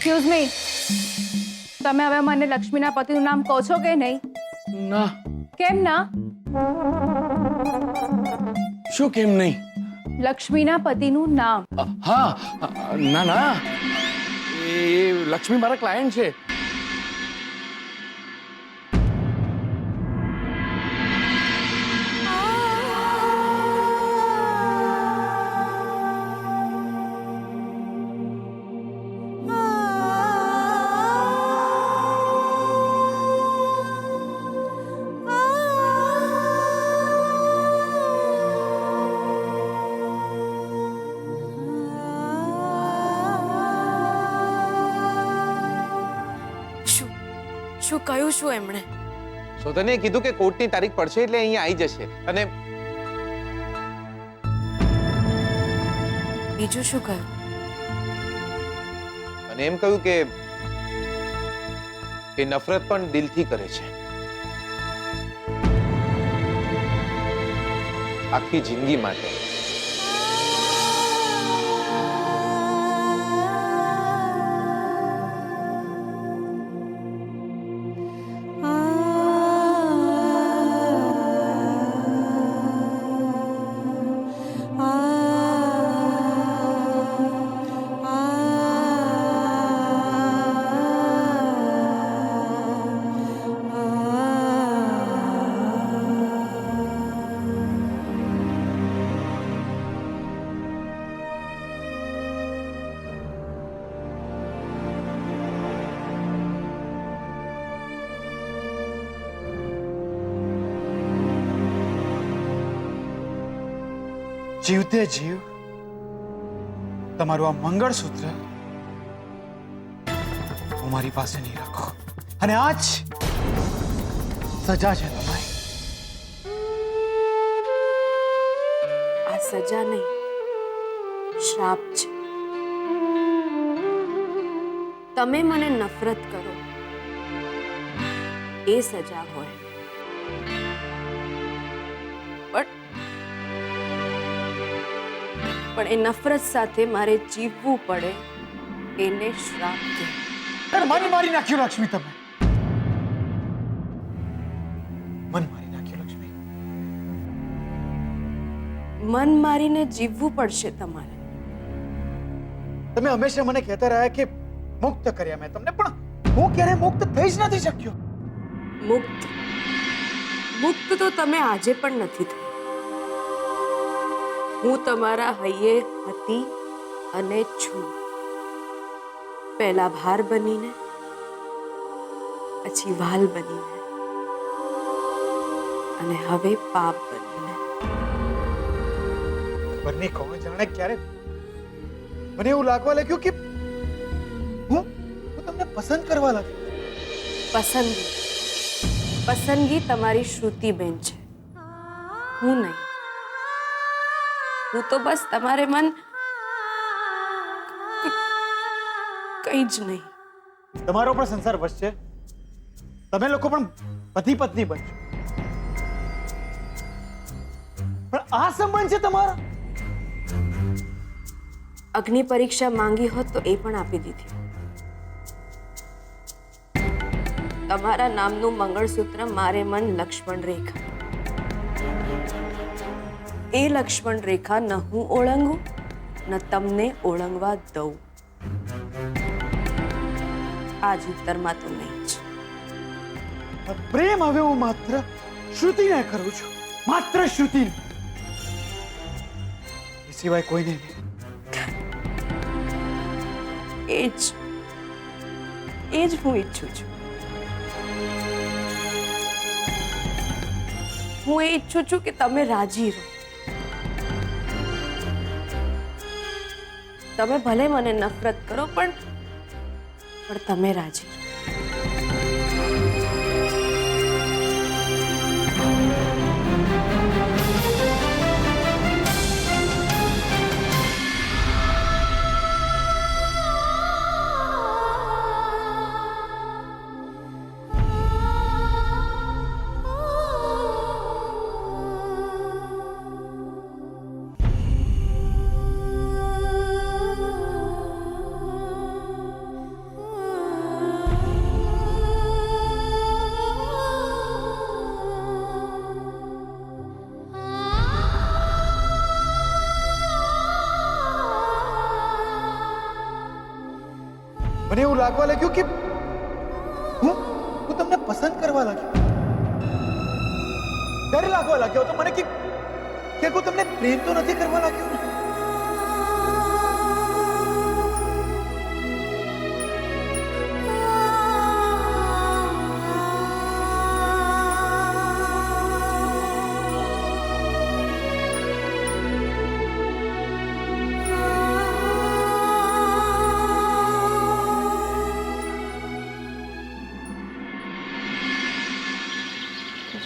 Excuse me, તમે હવે મને લક્ષ્મીના પતિનું નામ કહો છો કે નહીં? ના. કેમ ના? શું કેમ નહીં? લક્ષ્મીના પતિનું નામ. હા, ના ના, એ લક્ષ્મી મારા ક્લાયન્ટ છે. શું કહ્યું શું એમણે? સોધને કીધું કે કોર્ટની તારીખ પડશે એટલે અહીંયા આવી જશે. અને બીજું શું કહ્યું? અને એમ કહ્યું કે નફરત પણ દિલથી કરે છે. આખી જિંદગી માટે. જીવતે જીવ તમારું આ મંગળસૂત્ર હું મારી પાસે નહીં રાખો. અને આજ સજા છે તમારી. આ સજા નહીં, શ્રાપ છે. તમે મને નફરત કરો એ સજા હોય, પણ એ નફરત સાથે મારે જીવવું પડે એને શ્રાપ કહેવાય. મને મારી નાખ્યો લક્ષ્મી તમે. મન મારી નાખ્યો લક્ષ્મી. મન મારીને જીવવું પડશે તમારે. તમે હંમેશા મને કહેતા રહ્યા કે મુક્ત કર્યા મેં તમને, પણ હું ક્યારે મુક્ત થઈ જ નથી શક્યો. મુક્ત તો તમે આજે પણ નથી થઈ. હું તમારા હૈયે હતી અને છું. પહેલા ભાર બનીને, પછી વાલ બનીને, અને હવે પાપ બનીને. ખબર નહીં કોણ જાણે ક્યારે મને એવું લાગવા લાગ્યું કે હું તમને પસંદ કરવા લાગ્યો. પસંદગી તમારી શ્રુતિબેન છે, હું નહીં. હું તો બસ તમારે મન કઈ જ નહીં. તમારો પણ સંસાર વધશે, તમે લોકો પણ પતિ પત્ની બનશો, પણ આ સંબંધ છે તમારો. અગ્નિ પરીક્ષા માંગી હોત તો એ પણ આપી દીધી. તમારા નામનું મંગળસૂત્ર મારે મન લક્ષ્મણ રેખા. એ લક્ષ્મણ રેખા ન હું ઓળંગું ન તમને ઓળંગવા દઉં. આ જીતરમાં તો નહીં જ. પ્રેમ હવે હું માત્ર શ્રુતિને કરું છું, માત્ર શ્રુતિને, એ સિવાય કોઈને નહીં. એ જ હું ઈચ્છું છું. હું એ ઈચ્છું છું કે તમે રાજી રહો. તમે ભલે મને નફરત કરો, પણ તમે રાજી રહો. મને એવું લાગવા લાગ્યું કે હું તમને પસંદ કરવા લાગ્યો. ત્યારે લાગવા લાગ્યો તો મને કે હું તમને પ્રેમ તો નથી કરવા લાગ્યો ને.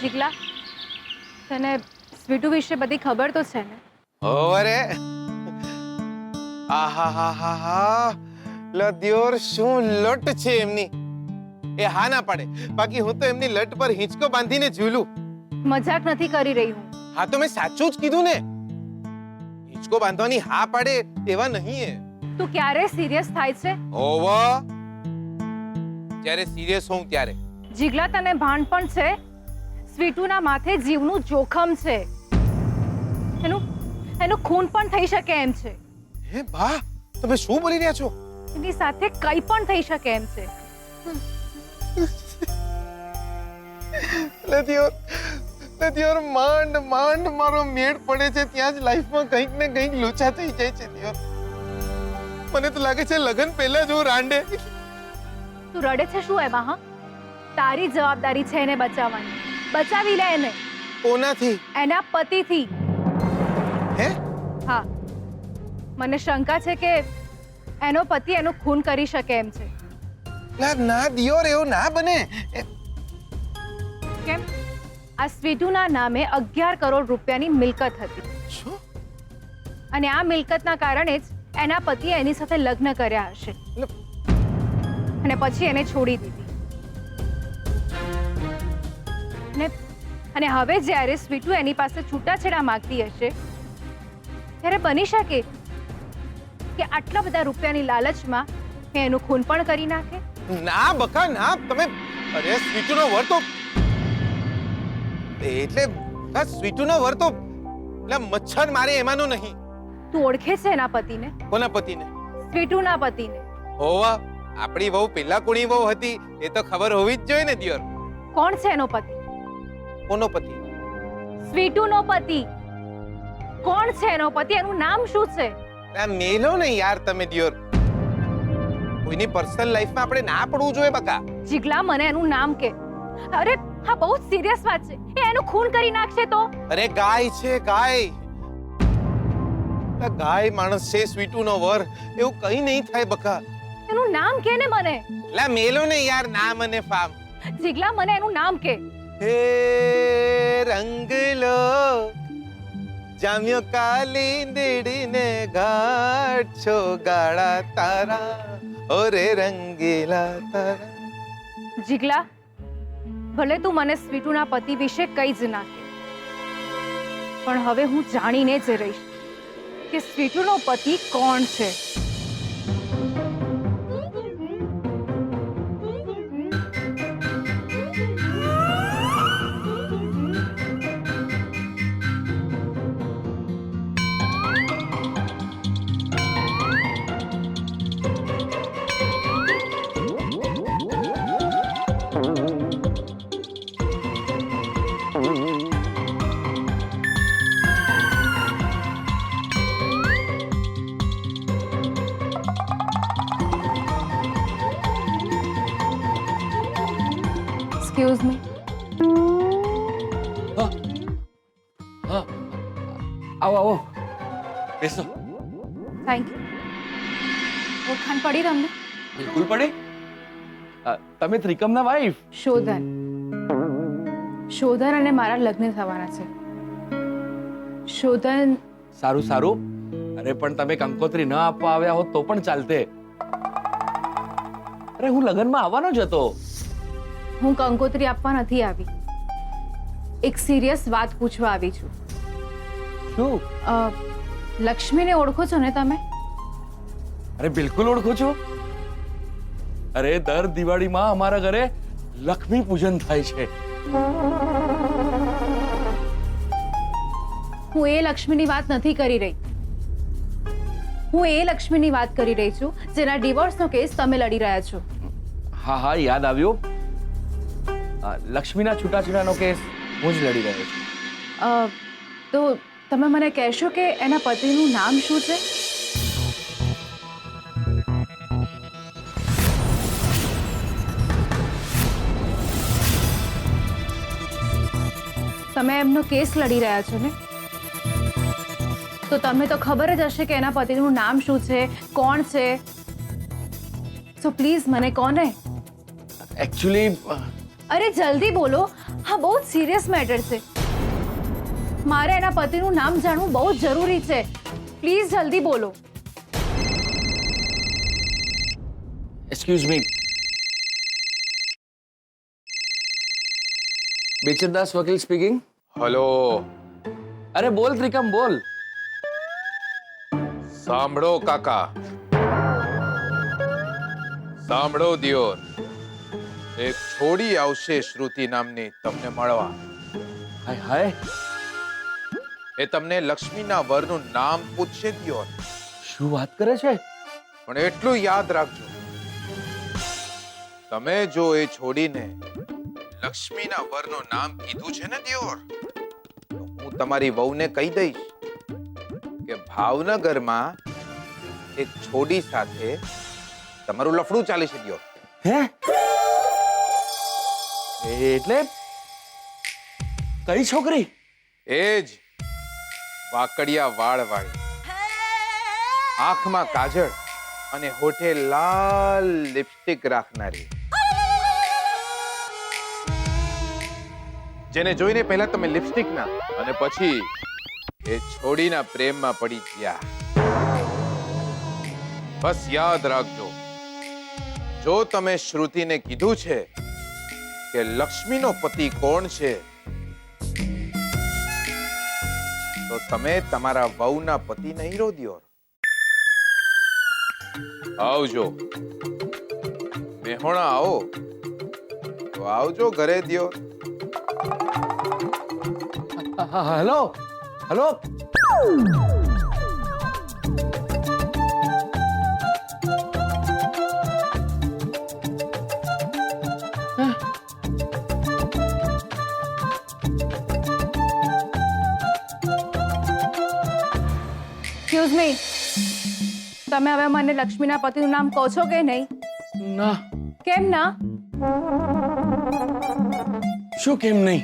જીગલા, તને સ્વીટુ વિશે બધી ખબર તો છે ને? ઓરે આહાહાહાહા લદ્યોર શું લટ છે એમની. એ હા ના પાડે, બાકી હું તો એમની લટ પર હિંચકો બાંધીને ઝૂલું. મજાક નથી કરી રહી હું. હા તો મેં સાચું જ કીધું ને. હિંચકો બાંધવાની હા પાડે એવા નહીં એ. તું ક્યારે સિરિયસ થાય છે? ઓવા જ્યારે સિરિયસ હોઉં ત્યારે. જીગલા, તને ભાન પણ છે સ્વીટુના માથે જીવનું જોખમ છે. એનું ખૂન પણ થઈ શકે એમ છે. હે બા, તમે શું બોલી રહ્યા છો? એની સાથે કંઈ પણ થઈ શકે એમ છે. લદ્યોર માંડ મારો મેળ પડે છે ત્યાં જ લાઈફમાં કંઈક ને કંઈક લોચા થઈ જાય છે દિયોર. મને તો લાગે છે લગન પહેલા જ હું રાંડે. તું રડે છે શું એમાં? હા, તારી જવાબદારી છે એને બચાવવાની. બચાવી લે એને. કોનાથી? એના પતિથી. હે? હા, મને શંકા છે કે એનો પતિ એનું ખૂન કરી શકે એમ છે. ના દિયોર, એવું ના બને. કેમ? આ સ્વીટુના નામે 11 કરોડ રૂપિયાની મિલકત હતી. શું? અને આ મિલકતના કારણે જ એના પતિએ એની સાથે લગ્ન કર્યા હશે અને પછી એને છોડી દીધી. અને હવે જ્યારે સ્વીટુ એની પાસે છૂટાછેડા માંગતી હશે ત્યારે બની શકે કે આટલા બધા રૂપિયાની લાલચમાં એનું ખૂન પણ કરી નાખે. ના બકા ના, તમે અરે સ્વીટુનો વર તો એટલે સ્વીટુનો વર તો એટલે મચ્છર મારે એમાંનો નહીં. તું ઓળખે છે એના પતિને? કોના પતિને? સ્વીટુના પતિને. હોવા આપણી વહુ પેલા કોની વહુ હતી એ તો ખબર હોવી જ જોઈએ ને દિયોર. કોણ છે એનો પતિ? કોનો પતિ? સ્વીટુનો પતિ. કોણ છે એનો પતિ? એનું નામ શું છે? આ મેલો ને યાર તમે દિયોર. કોઈની પર્સનલ લાઈફમાં આપણે ના પડવું જોઈએ બકા. જીગલા, મને એનું નામ કે. અરે હા, બહુ સિરિયસ વાત છે. એ એનું ખૂન કરી નાખશે તો? અરે ગાય છે ગાય. ગાય માણસ છે સ્વીટુનો વર, એવું કઈ નહીં થાય બકા. એનું નામ કે ને મને. લા મેલો ને યાર નામ અને ફામ. જીગલા, મને એનું નામ કે. હે રંગલો જામ્યો કાલી દીડીને ઘાટ છો ગાળા તારા ઓરે રંગીલા તારા. જીગલા, ભલે તું મને સ્વીટુના પતિ વિશે કંઈ જ ના કહે, પણ હવે હું જાણીને જ રહીશ કે સ્વીટુનો પતિ કોણ છે. Excuse me. હા, આવો બેસો. Thank you. ઓળખાણ પડી તમને? બિલકુલ પડી. તમે ત્રિકમના વાઈફ? શોધન અને મારા લગ્ન થવાના છે. શોધન. સારું. અરે પણ તમે કંકોત્રી ન આપવા આવ્યા હોત તો પણ ચાલતે. અરે હું લગ્નમાં આવવાનો જ હતો. હું કંકોત્રી આપવા નથી આવી. એક સિરિયસ વાત પૂછવા આવી છું. શું? લક્ષ્મીને ઓળખો છો ને તમે? અરે બિલકુલ ઓળખું છું. અરે દર દિવાળીમાં અમારા ઘરે લક્ષ્મી પૂજન થાય છે. હું એ લક્ષ્મીની વાત નથી કરી રહી. હું એ લક્ષ્મીની વાત કરી રહી છું જેના ડિવોર્સનો કેસ તમે લડી રહ્યા છો. હા હા યાદ આવ્યું. લક્ષ્મીના છૂટાછેડાનો કેસ હું જ લડી રહ્યો છું. તો તમે મને કહેશો કે એના પતિનું નામ શું છે? તમે એમનો કેસ લડી રહ્યા છો ને, તો તમને તો ખબર જ હશે કે એના પતિનું નામ શું છે, કોણ છે. સો પ્લીઝ મને કોને? એકચ્યુઅલી અરે જલ્દી બોલો, હા બહુ જ સિરિયસ મેટર છે. મારે એના પતિનું નામ જાણવું બહુ જ જરૂરી છે. પ્લીઝ જલ્દી બોલો. Excuse me. બેચરદાસ વકીલ સ્પીકિંગ. હલો, અરે બોલ ત્રિકમ બોલ. સાંભળો કાકા, સાંભળો દિયોર. એક છોડી આવશે શ્રુતિ નામની તમને મળવા. હાય હાય, એ તમને લક્ષ્મીના વરનું નામ પૂછશે દિયોર. શું વાત કરે છે? પણ એટલું યાદ રાખજો, તમે જો એ છોડીને લક્ષ્મીના વરનું નામ કીધું છે ને દિયોર, તો હું તમારી વહુને કહી દઈશ કે ભાવનગરમાં એક છોડી સાથે તમારું લફડું ચાલે છે દિયોર. હે? એટલે કઈ છોકરી? એ જ વાકડિયા વાળ વાળી, આંખમાં કાજળ અને હોઠે લાલ લિપસ્ટિક રાખનારી, જેને જોઈને પહેલા તમે લિપસ્ટિક ના અને પછી એ છોડીના પ્રેમમાં પડી ગયા. બસ યાદ રાખજો, જો તમે શ્રુતિને કીધું છે કે લક્ષ્મીનો પતિ કોણ છે, તો તમે તમારા વહુના પતિ નહીં રહો દિયોર. આવજો, મેહોણા આવો તો આવજો ઘરે દિયોર. Hello hello. એક્સક્યુઝ મી, તમે હવે મને લક્ષ્મીના પતિનું નામ કહો છો કે નહીં? ના. કેમ ના? શું કેમ નહીં?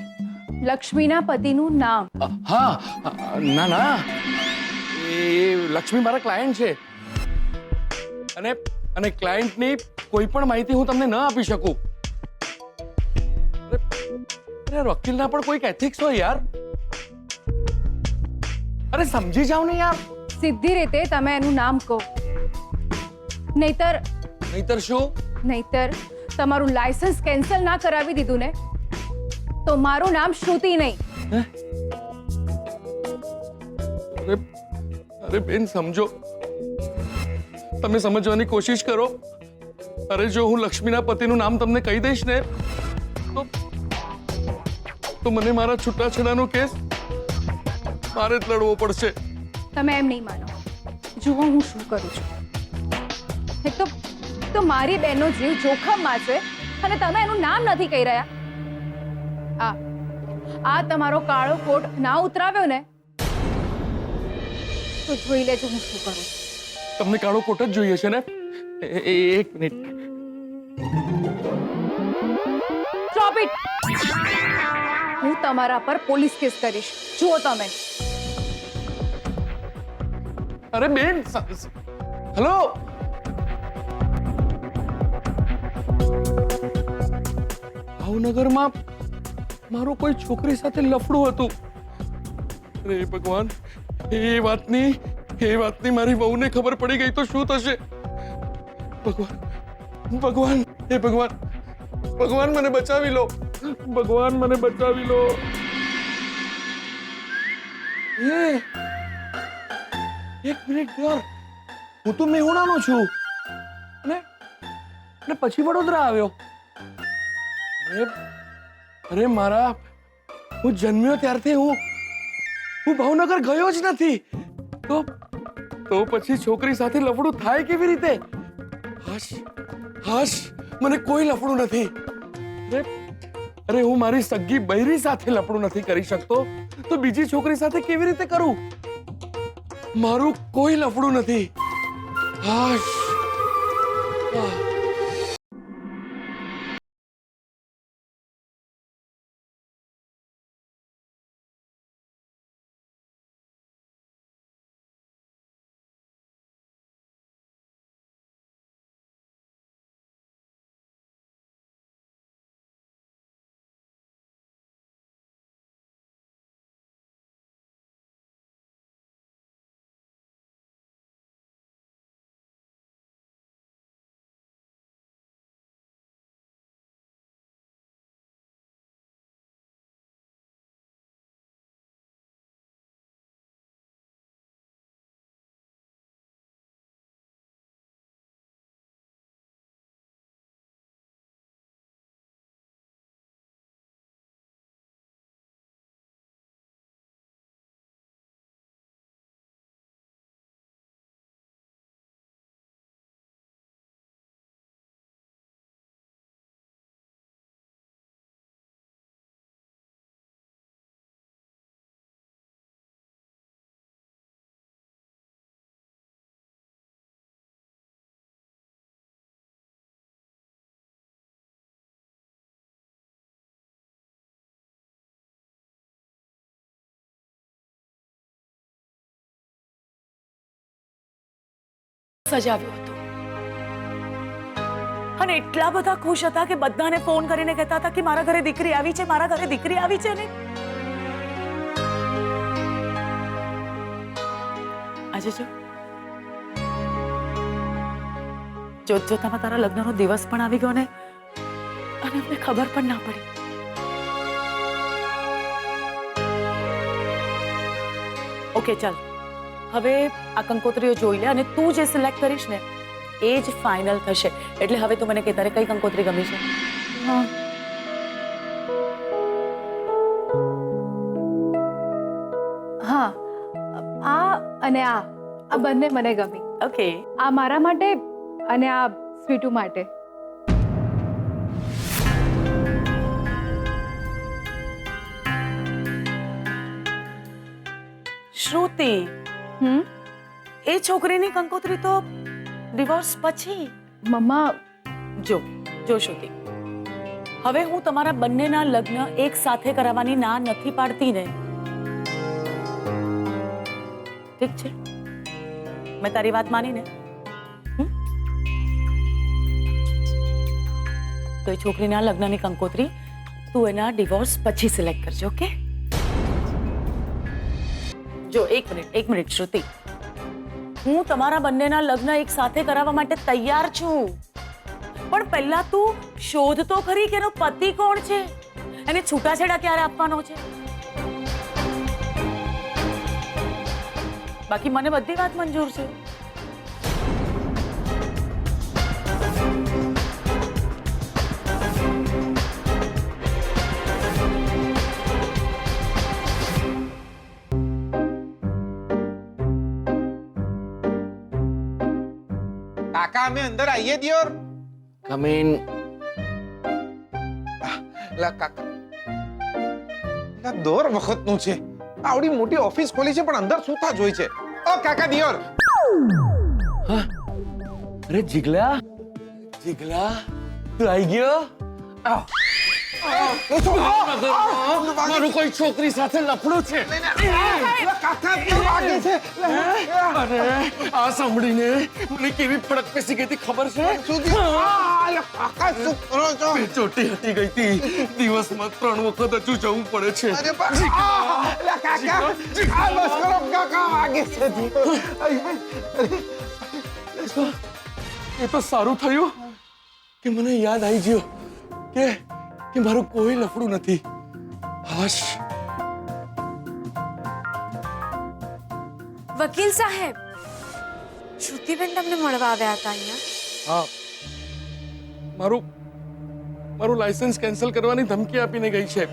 લક્ષ્મીના પતિનું નામ. હા, ના ના, એ લક્ષ્મી મારા ક્લાયન્ટ છે અને ક્લાયન્ટની કોઈ પણ માહિતી હું તમને ન આપી શકું. અરે વકીલના પણ કોઈક એથિક્સ હોય યાર. અરે સમજી જાઓ ને યાર. સીધી રીતે તમે એનું નામ કહો, નહીતર શું? નહીતર તમારું લાયસન્સ કેન્સલ ના કરાવી દીધું ને, તો મારું નામ શ્રુતિ નહીં. અરે બેન સમજો, તમે સમજવાની કોશિશ કરો. અરે જો હું લક્ષ્મીના પતિનું નામ તમને કહી દઈશ ને, તો મને મારા છૂટાછેડાનો કેસ મારે જ લડવો પડશે. તમે એમ નહીં માનો. જુઓ હું શું કરું છું. એક તો મારી બહેનનો જીવ જોખમમાં છે અને તમે એનું નામ નથી કહી રહ્યા. આ તમારો કાળો કોટ ના ઉતરાવ્યો ને, તો જોઈ લેજો હું શું કરું. તમને કાળો કોટ જ જોઈએ છે ને? એક મિનિટ. Stop it. હું તમારા પર પોલીસ કેસ કરીશ. જુઓ તમે. અરે બેન, હેલો. ભાવનગરમાં મારો કોઈ છોકરી સાથે લફડું હતું. અરે ભગવાન, એ વાતની મારી વહુને ખબર પડી ગઈ તો શું થશે? ભગવાન, હે ભગવાન, ભગવાન મને બચાવી લો. ભગવાન મને બચાવી લો. એક મિનિટ યાર, હું તો મેહુણાનો છું અને પછી વડોદરા આવ્યો. અરે મારા, હું જન્મ્યો ત્યારથી હું ભાવનગર ગયો જ નથી. તો પછી છોકરી સાથે લફડું થાય કેવી રીતે? હશ હશ, મને કોઈ લફડું નથી. અરે હું મારી સગી બૈરી સાથે લફડું નથી કરી શકતો તો બીજી છોકરી સાથે કેવી રીતે કરું? મારું કોઈ લફડું નથી. હશ. સજાવ્યો હતો અને એટલા બધા ખુશ હતા કે બધાને ફોન કરીને કહેતા હતા કે મારા ઘરે દીકરી આવી છે, મારા ઘરે દીકરી આવી છે. ને આજે જો જોતામાં તારા લગ્નનો દિવસ પણ આવી ગયો ને અને અમને ખબર પણ ના પડી. ઓકે ચાલ, હવે આ કંકોત્રીઓ જોઈ લે અને તું જે સિલેક્ટ કરીશ ને એ જ ફાઇનલ થશે. એટલે હવે તું મને કે તારે કઈ કંકોત્રી ગમી છે? હા, આ અને આ બંને મને ગમી. ઓકે, આ મારા માટે અને આ સ્વીટુ માટે. શ્રુતિ, એ છોકરીની કંકોત્રી તો ડિવોર્સ પછી. મમ્મા, જો શ્રુતિ, હવે હું તમારા બંનેના લગ્ન એક સાથે કરાવવાની ના નથી પાડતી ને. ઠીક છે, મેં તારી વાત માની ને. તો એ છોકરીના લગ્નની કંકોત્રી તું એના ડિવોર્સ પછી સિલેક્ટ કરજો. ઓકે? જો એક મિનિટ શ્રુતિ, હું તમારા બંનેના લગ્ન એક સાથે કરાવવા માટે તૈયાર છું, પણ પહેલા તું શોધ તો ખરી કે એનો પતિ કોણ છે, એને છૂટાછેડા ક્યારે આપવાનો છે. બાકી મને બધી વાત મંજૂર છે. કાકા અમે અંદર આવીએ દિયોર. Come in. લા કાકા, લા દોર વખતનું છે. આવડી મોટી ઓફિસ ખોલી છે પણ અંદર સુતા જ હોય છે. ઓ કાકા દિયોર. અરે જીગલા, જીગલા તું આવી ગયો? આવ. મારું કોઈ છોકરી સાથે લફડું છે. અરે આ સાંભળીને મને કેવી ફડક પેસી ગઈ હતી ખબર છે? ચોટી હટી ગઈ હતી. દિવસમાં 3 વખત હજુ જવું પડે છે. એ તો સારું થયું કે મને યાદ આવી ગયો કે મારું કોઈ લફડું નથી. હશ. વકીલ સાહેબ, શ્રુતિબેન તમને મળવા આવ્યા હતા અહીંયા. હા, મારું લાયસન્સ કેન્સલ કરવાની ધમકી આપીને ગઈ છે.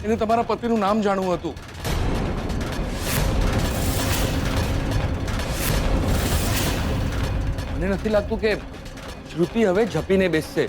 એને તમારા પતિનું નામ જાણવું હતું. મને નથી લાગતું કે શ્રુતિ હવે ઝપીને બેસશે.